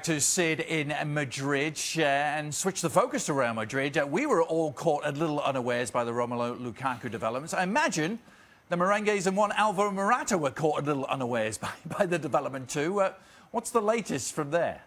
To Sid in Madrid and switch the focus to Real Madrid. We were all caught a little unawares by the Romelu Lukaku developments. I imagine the Merengues and one Alvaro Morata were caught a little unawares by the development too. What's the latest from there?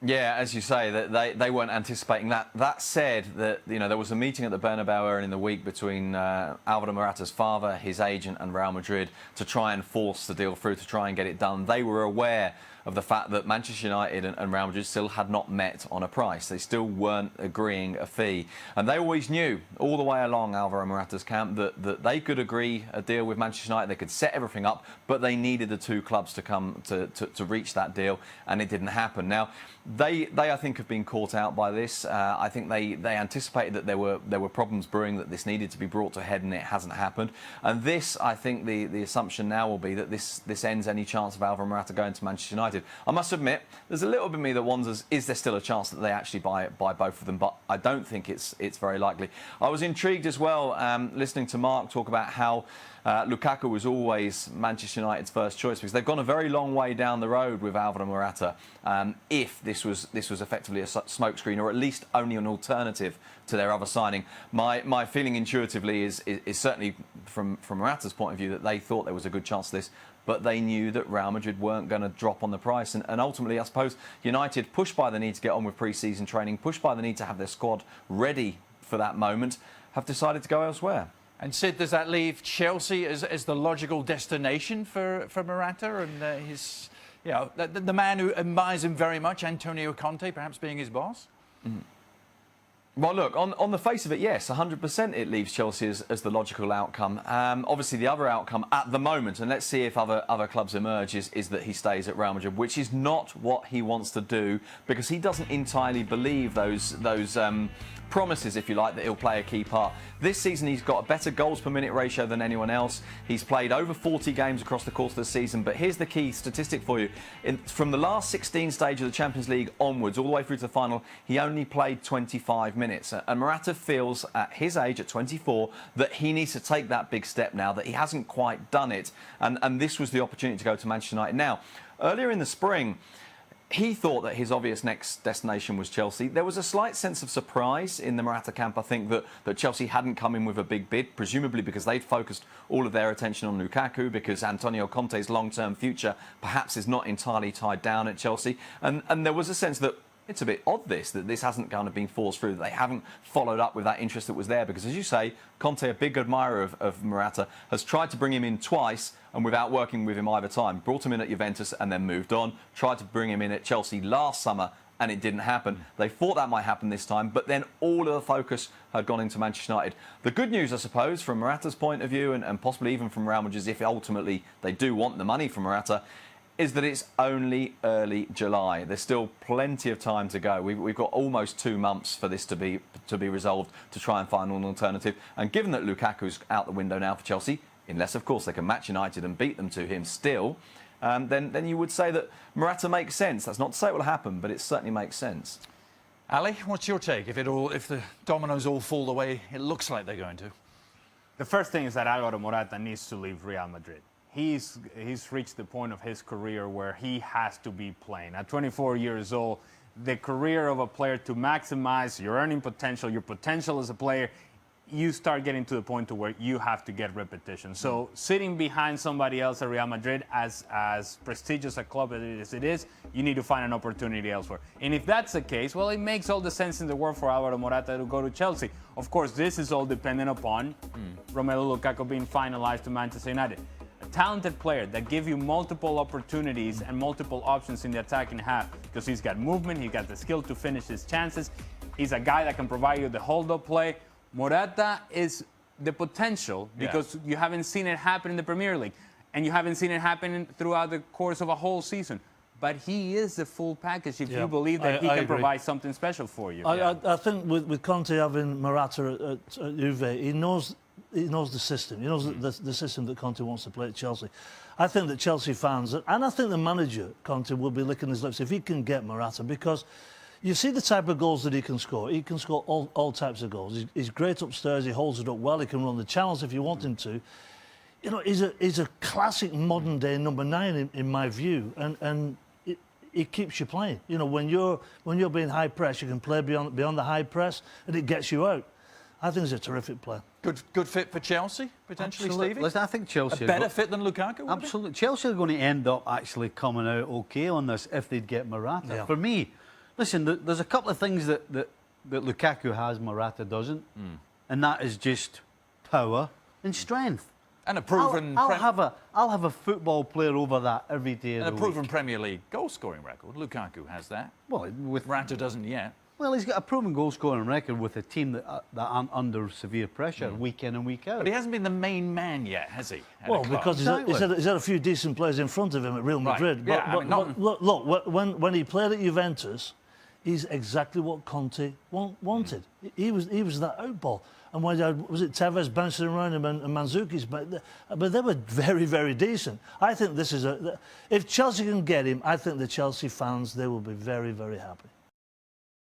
Yeah, as you say, that they weren't anticipating that. That said, there was a meeting at the Bernabeu earlier in the week between Alvaro Morata's father, his agent, and Real Madrid to try and force the deal through, to try and get it done. They were aware of the fact that Manchester United and Real Madrid still had not met on a price. They still weren't agreeing a fee. And they always knew, all the way along Alvaro Morata's camp, that they could agree a deal with Manchester United. They could set everything up, but they needed the two clubs to come to reach that deal, and it didn't happen. Now, they I think, have been caught out by this. I think they anticipated that there were problems brewing, that this needed to be brought to a head, and it hasn't happened. And this, I think, the assumption now will be that this ends any chance of Alvaro Morata going to Manchester United. I must admit, there's a little bit of me that wonders, is there still a chance that they actually buy both of them? But I don't think it's very likely. I was intrigued as well, listening to Mark talk about how Lukaku was always Manchester United's first choice, because they've gone a very long way down the road with Alvaro Morata. If this was effectively a smokescreen, or at least only an alternative to their other signing, my feeling intuitively is certainly from Morata's point of view that they thought there was a good chance of this, but they knew that Real Madrid weren't going to drop on the price. And ultimately, I suppose, United, pushed by the need to get on with pre-season training, pushed by the need to have their squad ready for that moment, have decided to go elsewhere. And Sid, does that leave Chelsea as the logical destination for Morata and his, the man who admires him very much, Antonio Conte, perhaps being his boss? Mm. Well, look, on the face of it, yes, 100% it leaves Chelsea as the logical outcome. Obviously, the other outcome at the moment, and let's see if other clubs emerge, is that he stays at Real Madrid, which is not what he wants to do, because he doesn't entirely believe those promises, if you like, that he'll play a key part. This season, he's got a better goals per minute ratio than anyone else. He's played over 40 games across the course of the season. But here's the key statistic for you. From the last 16 stage of the Champions League onwards, all the way through to the final, he only played 25 minutes. And Morata feels, at his age, at 24, that he needs to take that big step now, that he hasn't quite done it. And this was the opportunity to go to Manchester United. Now, earlier in the spring, he thought that his obvious next destination was Chelsea. There was a slight sense of surprise in the Morata camp, I think, that Chelsea hadn't come in with a big bid, presumably because they'd focused all of their attention on Lukaku, because Antonio Conte's long-term future perhaps is not entirely tied down at Chelsea. And there was a sense that it's a bit odd that this hasn't kind of been forced through, that they haven't followed up with that interest that was there. Because, as you say, Conte, a big admirer of Morata, has tried to bring him in twice, and without working with him either time. Brought him in at Juventus and then moved on. Tried to bring him in at Chelsea last summer, and it didn't happen. They thought that might happen this time, but then all of the focus had gone into Manchester United. The good news, I suppose, from Morata's point of view, and possibly even from Real Madrid, if ultimately they do want the money from Morata, is that it's only early July. There's still plenty of time to go. We've got almost 2 months for this to be resolved, to try and find an alternative. And given that Lukaku's out the window now for Chelsea, unless, of course, they can match United and beat them to him still, then you would say that Morata makes sense. That's not to say it will happen, but it certainly makes sense. Ali, what's your take if the dominoes all fall the way it looks like they're going to? The first thing is that Alvaro Morata needs to leave Real Madrid. He's reached the point of his career where he has to be playing. At 24 years old, the career of a player, to maximize your earning potential, your potential as a player, you start getting to the point to where you have to get repetition. So sitting behind somebody else at Real Madrid, as prestigious a club as it is, you need to find an opportunity elsewhere. And if that's the case, well, it makes all the sense in the world for Alvaro Morata to go to Chelsea. Of course, this is all dependent upon Romelu Lukaku being finalized to Manchester United. A talented player that gives you multiple opportunities and multiple options in the attacking half, because he's got movement, he's got the skill to finish his chances. He's a guy that can provide you the hold-up play. Morata is the potential, because you haven't seen it happen in the Premier League, and you haven't seen it happen throughout the course of a whole season. But he is the full package if you believe that he can provide something special for you. I think with Conte having Morata at Juve, he knows the system. He knows the system that Conte wants to play at Chelsea. I think that Chelsea fans, and I think the manager, Conte, will be licking his lips if he can get Morata, because you see the type of goals that he can score. He can score all types of goals. He's great upstairs. He holds it up well. He can run the channels if you want him to. He's a classic modern-day number 9 in my view. And it keeps you playing. You know, when you're being high press, you can play beyond the high press, and it gets you out. I think he's a terrific player. Good fit for Chelsea, potentially, Absolutely. Stevie? Listen, I think Chelsea... A better fit than Lukaku, would Absolutely. Chelsea are going to end up actually coming out okay on this if they'd get Morata. Yeah. For me, listen, there's a couple of things that Lukaku has, Morata doesn't, and that is just power and strength. And a proven... I'll have a football player over that every day of the And a proven week. Premier League goal-scoring record. Lukaku has that. Well, Morata doesn't yet. Well, he's got a proven goal-scoring record with a team that aren't under severe pressure week in and week out. But he hasn't been the main man yet, has he? at a Well, club? because he's had a few decent players in front of him at Real Madrid. Right. Yeah, But, I mean, look, when he played at Juventus, he's exactly what Conte wanted. He was that outball. And when was it Tevez bouncing around him and Mandzukic, but they were very, very decent. I think this is if Chelsea can get him, I think the Chelsea fans, they will be very, very happy.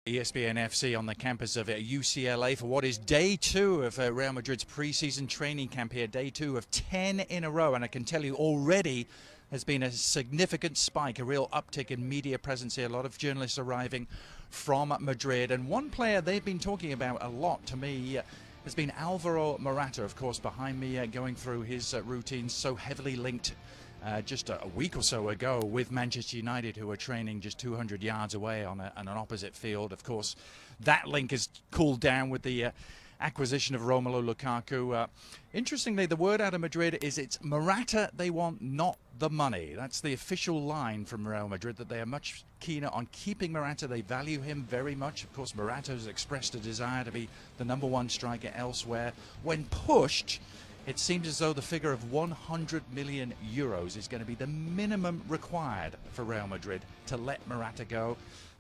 ESPN FC on the campus of UCLA for what is day 2 of Real Madrid's pre-season training camp here, day 2 of 10 in a row, and I can tell you already there's been a significant spike, a real uptick in media presence here, a lot of journalists arriving from Madrid, and one player they've been talking about a lot to me has been Alvaro Morata, of course, behind me going through his routines, so heavily linked just a week or so ago with Manchester United, who are training just 200 yards away on an opposite field. Of course, that link has cooled down with the acquisition of Romelu Lukaku. Interestingly, the word out of Madrid is it's Morata they want, not the money. That's the official line from Real Madrid, that they are much keener on keeping Morata. They value him very much. Of course, Morata has expressed a desire to be the #1 striker elsewhere. When pushed, it seems as though the figure of 100 million euros is going to be the minimum required for Real Madrid to let Morata go.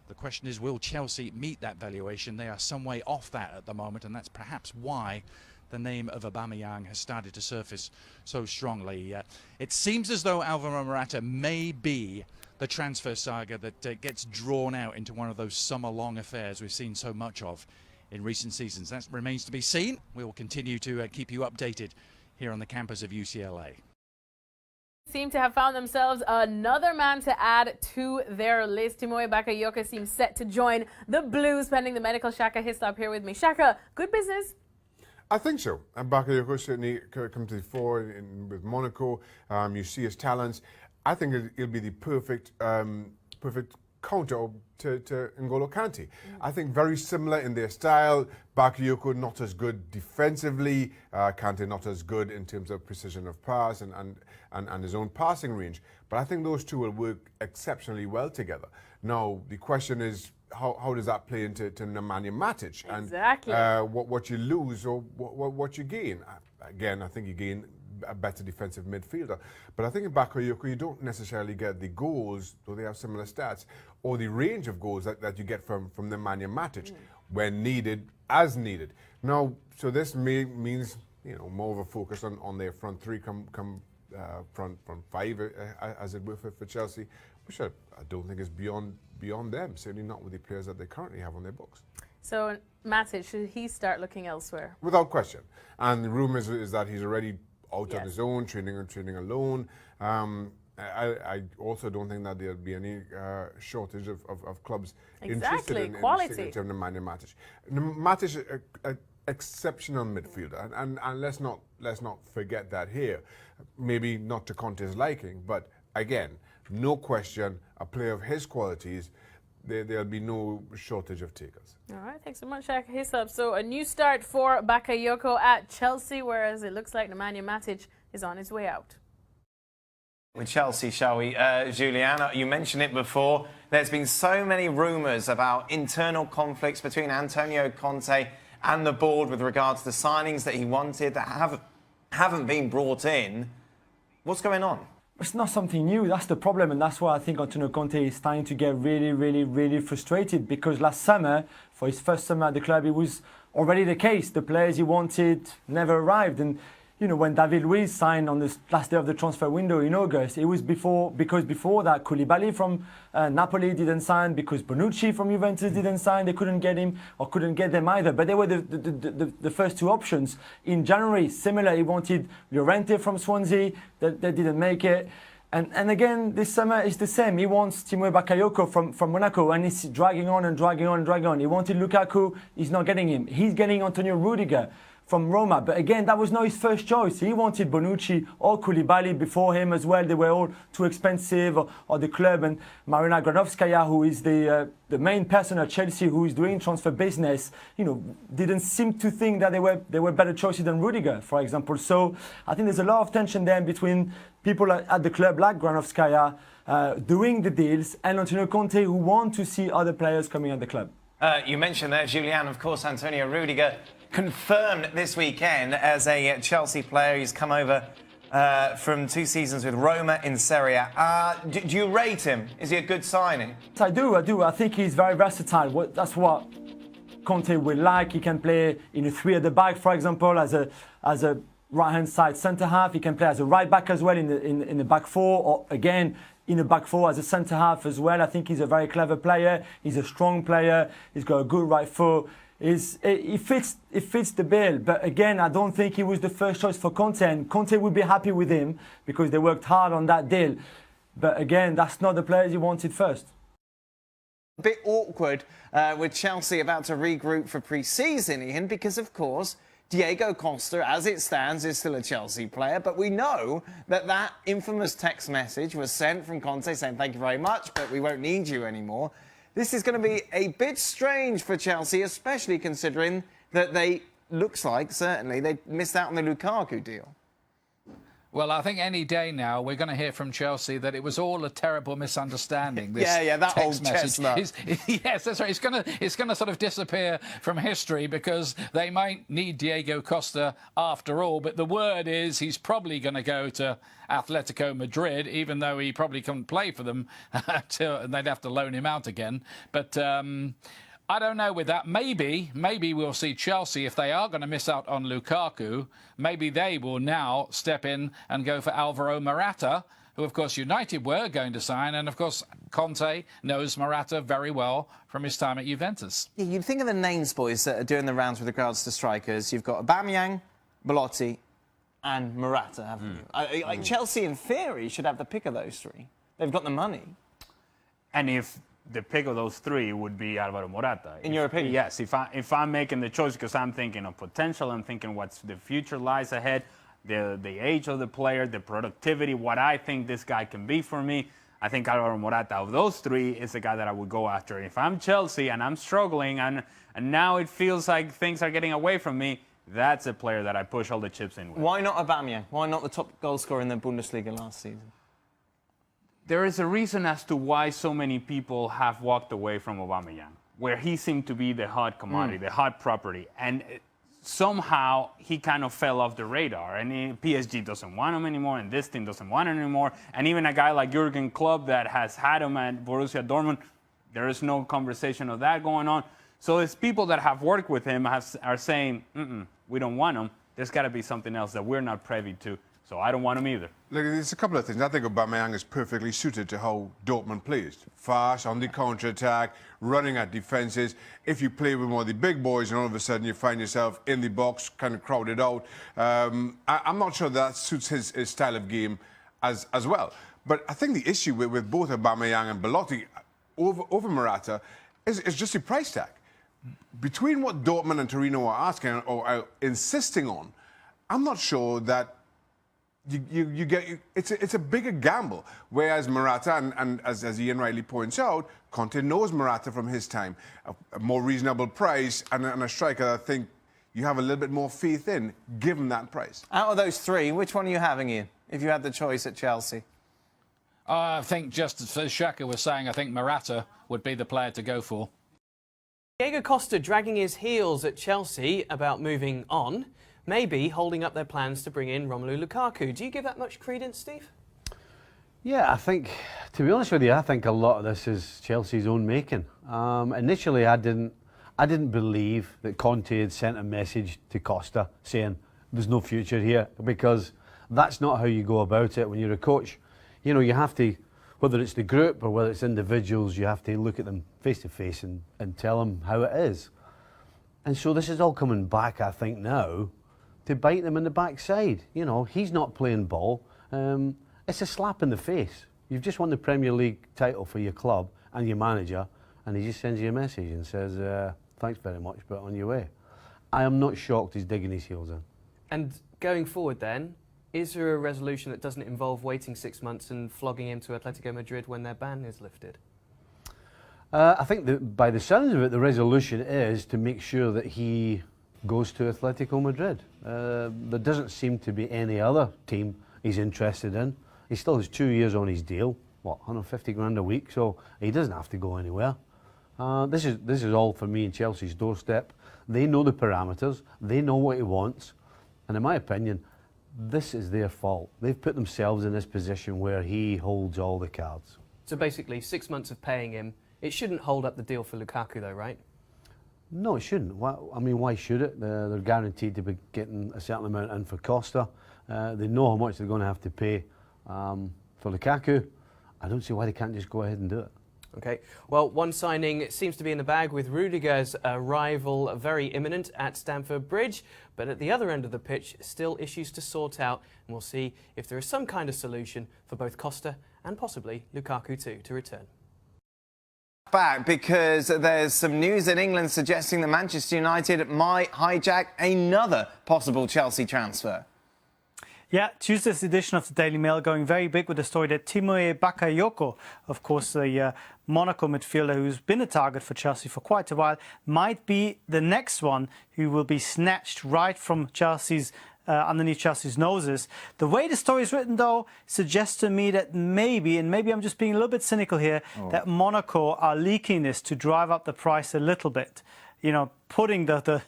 The question is, will Chelsea meet that valuation? They are some way off that at the moment, and that's perhaps why the name of Aubameyang has started to surface so strongly. It seems as though Alvaro Morata may be the transfer saga that gets drawn out into one of those summer-long affairs we've seen so much of in recent seasons. That remains to be seen. We will continue to keep you updated here on the campus of UCLA. Seem to have found themselves another man to add to their list. Timoe Bakayoko seems set to join the Blues pending the medical. Shaka Hislop here with me. Shaka, good business? I think so. And Bakayoko certainly come to the fore with Monaco. You see his talents. I think it'll be the perfect counter to N'Golo Kante. I think very similar in their style. Bakayoko not as good defensively. Kante not as good in terms of precision of pass and his own passing range. But I think those two will work exceptionally well together. Now, the question is, how does that play into Nemanja Matic? Exactly. And what you lose or what you gain? Again, I think you gain a better defensive midfielder. But I think in Bakayoko, you don't necessarily get the goals, though they have similar stats, or the range of goals that you get from Nemanja Matic when needed, as needed. Now, so this means, more of a focus on their front three, front five, as it were, for Chelsea, which I don't think is beyond them, certainly not with the players that they currently have on their books. So, Matic, should he start looking elsewhere? Without question. And the rumour is that he's already out on Yes. his own, training alone. I also don't think that there'll be any shortage of clubs interested in Quality. signature of Nemanja Matic. Matic is an exceptional midfielder, and let's not forget that here. Maybe not to Conte's liking, but again, no question, a player of his qualities, there'll be no shortage of takers. All right, thanks so much, Shaka Hislop. So a new start for Bakayoko at Chelsea, whereas it looks like Nemanja Matic is on his way out. With Chelsea, shall we? Juliana, you mentioned it before. There's been so many rumours about internal conflicts between Antonio Conte and the board with regards to the signings that he wanted that haven't been brought in. What's going on? It's not something new. That's the problem, and that's why I think Antonio Conte is starting to get really frustrated, because last summer, for his first summer at the club, it was already the case. The players he wanted never arrived, and when David Luiz signed on the last day of the transfer window in August, it was before that Koulibaly from Napoli didn't sign, because Bonucci from Juventus didn't sign. They couldn't get him or couldn't get them either. But they were the first two options. In January, similar, he wanted Llorente from Swansea. They didn't make it. And again, this summer is the same. He wants Timo Bakayoko from Monaco, and he's dragging on and dragging on and dragging on. He wanted Lukaku, he's not getting him. He's getting Antonio Rudiger from Roma. But again, that was not his first choice. He wanted Bonucci or Koulibaly before him as well. They were all too expensive, or the club. And Marina Granovskaya, who is the main person at Chelsea who is doing transfer business, didn't seem to think that they were better choices than Rudiger, for example. So I think there's a lot of tension there between people at the club like Granovskaya doing the deals and Antonio Conte, who want to see other players coming at the club. You mentioned there, Julian, of course, Antonio Rudiger confirmed this weekend as a Chelsea player. He's come over from 2 seasons with Roma in Serie A. Do you rate him? Is he a good signing? I do. I think he's very versatile. That's what Conte will like. He can play in a 3 at the back, for example, as a right-hand side centre-half. He can play as a right-back as well in the back 4, or again, in the back 4 as a centre-half as well. I think he's a very clever player. He's a strong player. He's got a good right foot. He fits the bill, but again, I don't think he was the first choice for Conte, and Conte would be happy with him because they worked hard on that deal. But again, that's not the players he wanted first. A bit awkward with Chelsea about to regroup for pre-season, Ian, because of course Diego Costa, as it stands, is still a Chelsea player, but we know that infamous text message was sent from Conte saying thank you very much, but we won't need you anymore. This is going to be a bit strange for Chelsea, especially considering that looks like, certainly, they missed out on the Lukaku deal. Well, I think any day now we're going to hear from Chelsea that it was all a terrible misunderstanding. This that old chestnut. Yes, that's right. It's going to sort of disappear from history because they might need Diego Costa after all. But the word is he's probably going to go to Atletico Madrid, even though he probably couldn't play for them, and they'd have to loan him out again. But I don't know with that. Maybe we'll see Chelsea, if they are going to miss out on Lukaku, maybe they will now step in and go for Alvaro Morata, who, of course, United were going to sign. And, of course, Conte knows Morata very well from his time at Juventus. Yeah, you'd think of the names, boys, that are doing the rounds with regards to strikers. You've got Aubameyang, Belotti and Morata, haven't you? Like Chelsea, in theory, should have the pick of those 3. They've got the money. And if the pick of those 3 would be Alvaro Morata. In your opinion? Yes, if I'm making the choice, because I'm thinking of potential, I'm thinking what's the future lies ahead, the age of the player, the productivity, what I think this guy can be for me. I think Alvaro Morata, of those 3, is the guy that I would go after. If I'm Chelsea and I'm struggling and now it feels like things are getting away from me, that's a player that I push all the chips in with. Why not Aubameyang? Why not the top goal scorer in the Bundesliga last season? There is a reason as to why so many people have walked away from Aubameyang, where he seemed to be the hot commodity, the hot property, and somehow he kind of fell off the radar. And PSG doesn't want him anymore, and this team doesn't want him anymore. And even a guy like Jurgen Klopp that has had him at Borussia Dortmund, there is no conversation of that going on. So it's people that have worked with him are saying, we don't want him. There's got to be something else that we're not privy to. So I don't want him either. Look, there's a couple of things. I think Aubameyang is perfectly suited to how Dortmund plays. Fast, on the counter-attack, running at defences. If you play with one of the big boys and all of a sudden you find yourself in the box, kind of crowded out, I'm not sure that suits his style of game as well. But I think the issue with both Aubameyang and Belotti over Morata is just the price tag. Between what Dortmund and Torino are asking or are insisting on, I'm not sure that you get it's a bigger gamble. Whereas Morata and as Ian rightly points out, Conte knows Morata from his time, a more reasonable price and a striker that I think you have a little bit more faith in, given that price. Out of those 3, which one are you having, Ian, if you had the choice at Chelsea? I think, just as Shaka was saying, I think Morata would be the player to go for. Diego Costa dragging his heels at Chelsea about moving on, maybe holding up their plans to bring in Romelu Lukaku. Do you give that much credence, Steve? Yeah, I think, to be honest with you, I think a lot of this is Chelsea's own making. Initially, I didn't believe that Conte had sent a message to Costa saying there's no future here, because that's not how you go about it when you're a coach. You know, you have to, whether it's the group or whether it's individuals, you have to look at them face to face and tell them how it is. And so this is all coming back, I think, now to bite them in the backside. You know, he's not playing ball. it's a slap in the face. You've just won the Premier League title for your club and your manager, and he just sends you a message and says, thanks very much, but on your way. I am not shocked he's digging his heels in. And going forward then, is there a resolution that doesn't involve waiting 6 months and flogging him to Atletico Madrid when their ban is lifted? I think that by the sounds of it, the resolution is to make sure that he goes to Atletico Madrid. There doesn't seem to be any other team he's interested in. He still has 2 years on his deal, what, 150 grand a week, so he doesn't have to go anywhere. This is all for me and Chelsea's doorstep. They know the parameters, they know what he wants, and in my opinion, this is their fault. They've put themselves in this position where he holds all the cards. So basically, 6 months of paying him, it shouldn't hold up the deal for Lukaku though, right? No, it shouldn't. I mean, why should it? They're guaranteed to be getting a certain amount in for Costa. They know how much they're going to have to pay for Lukaku. I don't see why they can't just go ahead and do it. Okay, well, one signing seems to be in the bag with Rudiger's arrival very imminent at Stamford Bridge, but at the other end of the pitch, still issues to sort out, and we'll see if there is some kind of solution for both Costa and possibly Lukaku too to return. Back because there's some news in England suggesting that Manchester United might hijack another possible Chelsea transfer. Yeah, Tuesday's edition of the Daily Mail going very big with the story that Bakayoko, of course, the Monaco midfielder who's been a target for Chelsea for quite a while, might be the next one who will be snatched right from Chelsea's underneath Chelsea's noses. The way the story is written, though, suggests to me that maybe, and maybe I'm just being a little bit cynical here, that Monaco are leaking this to drive up the price a little bit. You know, putting the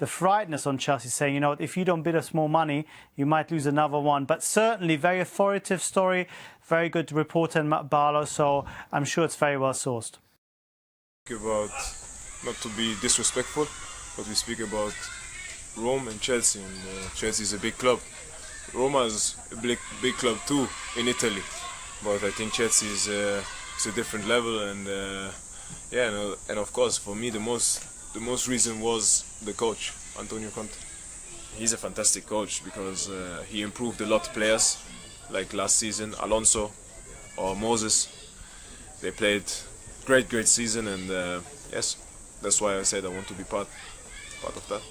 frightness on Chelsea, saying, you know, if you don't bid us more money, you might lose another one. But certainly, very authoritative story, very good reporter in Matt Barlow, so I'm sure it's very well sourced. About not to be disrespectful, but we speak about Rome and Chelsea, and Chelsea is a big club. Roma is a big club too in Italy, but I think Chelsea is a different level, and yeah, and of course for me the most reason was the coach, Antonio Conte. He's a fantastic coach because he improved a lot of players, like last season, Alonso or Moses. They played great season, and yes, that's why I said I want to be part of that.